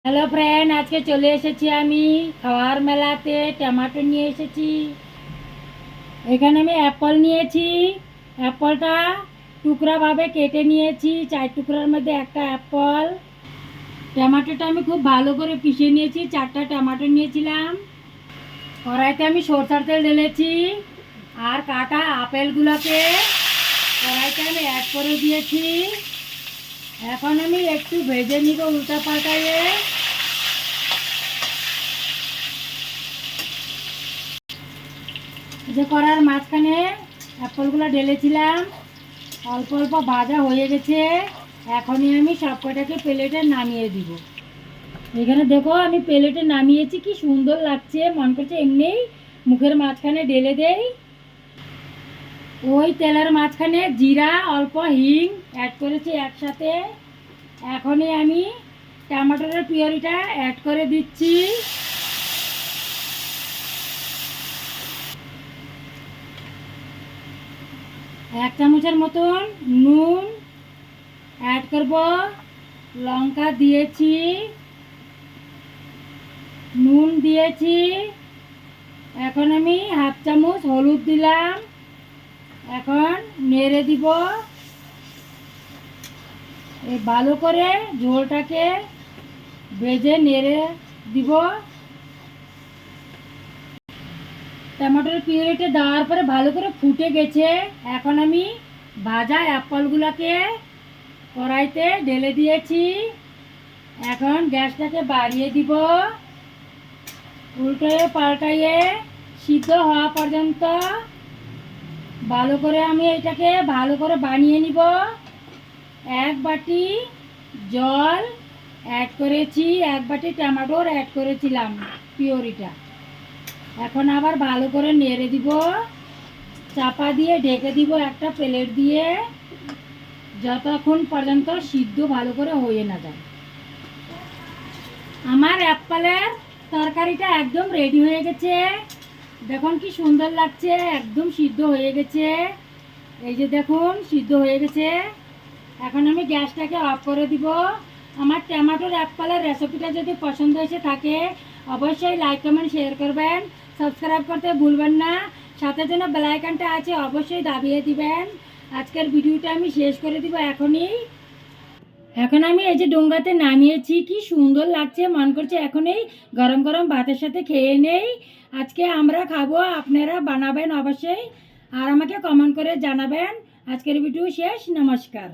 Hello friend, আজকে চলে এসেছি আমি খাওয়ার মেলাতে। টমেটো নিয়ে এসেছি। এখানে আমি অ্যাপল নিয়েছি। অ্যাপলটা টুকরাভাবে কেটে নিয়েছি, 4 টুকরার মধ্যে একটা অ্যাপল। টমেটোটা আমি খুব ভালো করে পিষে নিয়েছি, 4টা টমেটো নিয়েছিলাম। কড়াইতে আমি সরষের তেল ঢেলেছি আর কাটা আপেলগুলোকে কড়াইতে আমি অ্যাড করে দিয়েছি। এখন আমি একটু ভেজে নিব উল্টা পাল্টাইয়ে। যে কড়ার মাঝখানে অ্যাপলগুলো ঢেলেছিলাম, অল্প অল্প ভাজা হয়ে গেছে। এখনই আমি সব কটাকে প্লেটে নামিয়ে দিব। এখানে দেখো আমি প্লেটে নামিয়েছি, কি সুন্দর লাগছে। মন করছে এমনিই মুখের মাঝখানে ঢেলে দেই। ওই তেলের মাঝখানে জিরা অল্প হিং অ্যাড করেছি একসাথে। এখনই আমি টমেটোর পিউরিটা অ্যাড করে দিচ্ছি। 1 চামচের মতন নুন অ্যাড করব। লঙ্কা দিয়েছি, নুন দিয়েছি। এখন আমি 1/2 চামচ হলুদ দিলাম। এখন নেড়ে দিব। এই ভালো করে ঝোলটাকে ভেজে নেড়ে দিব। টমেটোর পিউরিটা দেওয়ার পরে ভালো করে ফুটে গেছে। এখন আমি ভাজা অ্যাপলগুলোকে কড়াইতে ঢেলে দিয়েছি। এখন গ্যাসটাকে বাড়িয়ে দিব। উল্টে পাল্টাইয়ে সিদ্ধ হওয়া পর্যন্ত ভালো করে আমি এটাকে ভালো করে বানিয়ে নিব। 1 বাটি জল অ্যাড করেছি, 1 বাটি টমেটোর অ্যাড করেছিলাম পিউরিটা। এখন আবার ভালো করে নেড়ে দিব। চাপা দিয়ে ঢেকে দিব একটা প্লেট দিয়ে, যতক্ষণ পর্যন্ত সিদ্ধ ভালো করে হয়ে না যায়। আমার অ্যাপেলের তরকারিটা একদম রেডি হয়ে গেছে। দেখুন কি সুন্দর লাগছে, একদম সিদ্ধ হয়ে গেছে। এই যে দেখুন সিদ্ধ হয়ে গেছে। এখন আমি গ্যাসটাকে অফ করে দিব। আমার টমেটোর অ্যাপেলের রেসিপিটা যদি পছন্দ এসে থাকে অবশ্যই লাইক কমেন্ট শেয়ার করবেন, সাবস্ক্রাইব করতে ভুলবেন না। সাথে যেন বেল আইকনটা আছে অবশ্যই দাবিয়ে দিবেন। আজকের ভিডিওটা আমি শেষ করে দিব এখনই। এখন আমি এই যে ডোঙ্গাতে নামিয়েছি, কি সুন্দর লাগছে। মন করছে এখনই গরম গরম ভাতের সাথে খেয়ে নেই। আজকে আমরা খাবো, আপনারা বানাবেন অবশ্যই আর আমাকে কমেন্ট করে জানাবেন। আজকের ভিডিও শেষ, নমস্কার।